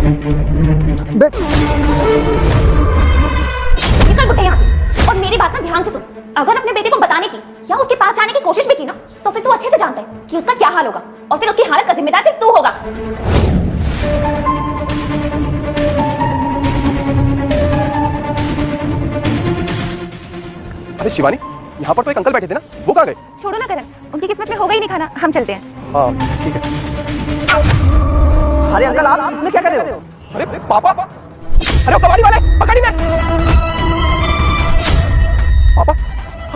निकल बुढ़े यहाँ से और मेरी बात ना ध्यान से सुन। अगर अपने बेटे को बताने की या उसके पास जाने की कोशिश भी की ना तो फिर तू अच्छे से जानता है कि उसका क्या हाल होगा और फिर उसकी हालत का जिम्मेदार सिर्फ तू होगा। अरे शिवानी, यहाँ पर तो एक अंकल बैठे थे ना, वो कहाँ गए? छोड़ो ना करण, उनकी किस्मत में होगा ही नहीं खाना, हम चलते हैं। हाँ ठीक है। अरे अंकल, आप इसमें क्या कर रहे हो? अरे पापा, अरे कबाड़ी वाले पकड़ी ने। पापा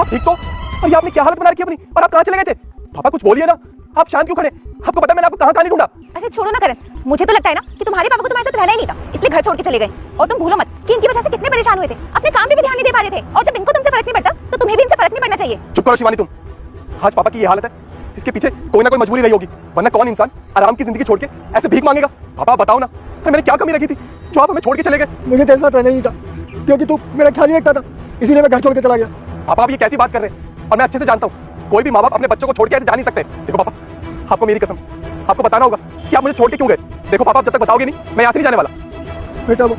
आप ठीक तो? और ये आपने क्या हालत बना रखी है अपनी, और आप कहाँ चले गए थे? पापा कुछ बोलिए ना, आप शांत क्यों खड़े? आपको पता है मैंने आपको कहाँ नहीं ढूंढा? अरे छोड़ो ना करण, मुझे तो लगता है ना कि तुम्हारे पापा को तुम्हारे साथ रहना ही नहीं था, इसलिए घर छोड़ के चले गए। और तुम भूलो मत कि इनकी वजह से कितने परेशान हुए थे, अपने काम पे भी ध्यान नहीं दे पा रहे थे। और जब इनको तुमसे फर्क नहीं पड़ता तो तुम्हें भी इनसे फर्क नहीं पड़ना चाहिए। चुप करो शिवानी तुम। आज पापा की ये हालत है, इसके पीछे कोई ना कोई मजबूरी रही होगी, वरना कौन इंसान आराम की जिंदगी छोड़ के ऐसे भीख मांगेगा? पापा बताओ ना, अरे मैंने क्या कमी रखी थी जो आप हमें छोड़ के चले गए? मुझे तेरे साथ रहना ही था, क्योंकि तू मेरा ख्याल नहीं रखता था, इसीलिए मैं घर छोड़ के चला गया। पापा आप ये कैसी बात कर रहे हैं? और मैं अच्छे से जानता हूँ कोई भी माँ बाप अपने बच्चों को छोड़ के ऐसे जा नहीं सकते। देखो पापा, आपको मेरी कसम, आपको बताना होगा कि आप मुझे छोड़ के क्यों गए। देखो पापा, आप जब तक बताओगे नहीं मैं यहाँ से नहीं जाने वाला। बेटा वो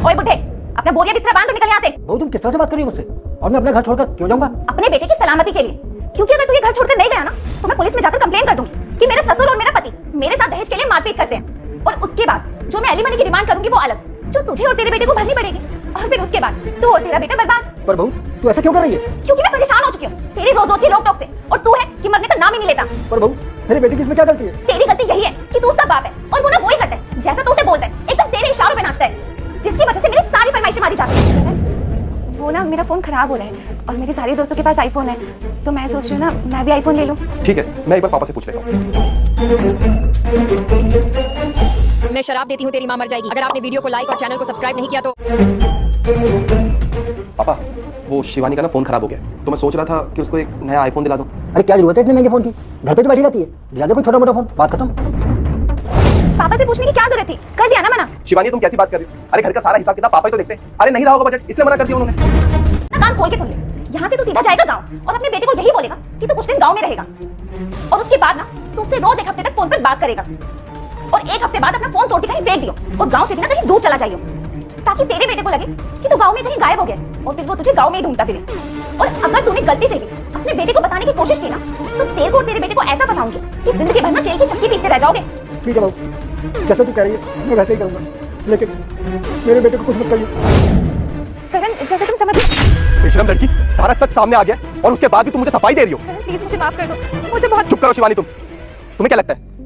ओए बुढ़े, अपना बोरिया बिस्तर बांध, तो निकल यहाँ से। बहू, तुम किस तरह से बात कर रही हो मुझसे? और मैं अपना घर छोड़कर क्यों जाऊंगा? अपने बेटे की सलामती के लिए, क्योंकि अगर तू ये घर छोड़कर नहीं गया ना तो मैं पुलिस में जाकर कंप्लेन कर दूंगी कि मेरे ससुर और मेरा पति मेरे साथ दहेज के लिए मारपीट करते हैं। और उसके बाद जो मैं एलिमनी की डिमांड करूंगी वो अलग, जो तुझे और तेरे बेटे को भरनी पड़ेगी। और फिर उसके बाद तू और तेरा बेटा बर्बाद। पर बहू, तू ऐसा क्यों कर रही है? क्योंकि मैं परेशान हो चुकी हूँ तेरी रोज रोज की रोक टोक से, और तू है कि मरने का नाम ही नहीं लेता। पर बहू, मेरे बेटे की इसमें क्या गलती है? तेरी गलती यही है कि तू उसका बाप है और वो ना वही करता है जैसा तू उसे बोलता है, एकदम तेरे इशारों पे नाचता है, जिसकी वजह से मेरी सारी फरमाइशें मारी जाती है। वो ना मेरा फोन खराब हो रहा है और मेरे सारे दोस्तों के पास आईफोन है, तो मैं सोच रही हूँ ना मैं भी आईफोन ले लूँ। ठीक है, मैं एक बार पापा से पूछ लेता हूँ। मैं शराब देती हूँ तेरी मां मर जाएगी। अगर आपने वीडियो को लाइक और चैनल को सब्सक्राइब नहीं किया तो। पापा वो शिवानी का ना फोन खराब हो गया, तो मैं सोच रहा था कि उसको एक नया आईफोन दिला दूं। अरे क्या जरूरत है इतने महंगे फोन की? घर पे तो बैठी रहती है, दिला दे कोई छोटा मोटा फोन, बात खत्म। पापा से पूछने की क्या जरूरत थी, कर दिया ना मना। शिवानी तुम कैसी बात कर रही हो? अरे घर का सारा हिसाब किताब पापा ही तो देखते हैं। अरे नहीं रहा होगा बजट, इसलिए मना कर दिया उन्होंने। ना कान खोल के सुन ले, यहाँ से तू सीधा जाएगा गाँव और अपने बेटे को यही बोलेगा कि तू कुछ दिन गाँव में रहेगा, और उसके बाद ना तू उससे रोज 1 हफ्ते तक फोन पर बात करेगा, और 1 हफ्ते बाद अपना फोन तोड़ के कहीं फेंक दियो और गाँव से भी ना कहीं दूर चला जाइयो, ताकि तेरे बेटे को लगे कि तू गाँव में कहीं गायब हो गया और फिर वो तुझे गाँव में ही ढूंढता फिरे। और अगर तूने गलती से भी अपने बेटे को बताने की कोशिश की ना तो तेरे को और तेरे बेटे को ऐसा फंसाऊंगी कि जिंदगी भर ना जेल की चक्की पीसते रह जाओगे। ठीक है बहू, जैसा तू कह रही है मैं वैसे ही करूंगा, लेकिन मेरे बेटे को कुछ मत करिए। करण जैसे तुम समझ बेशरम लड़की, सारा सच सामने आ गया और उसके बाद भी तुम मुझे सफाई दे रही हो। प्लीज मुझे माफ कर दो, मुझे बहुत। चुप करो शिवानी तुम। तुम्हें क्या लगता है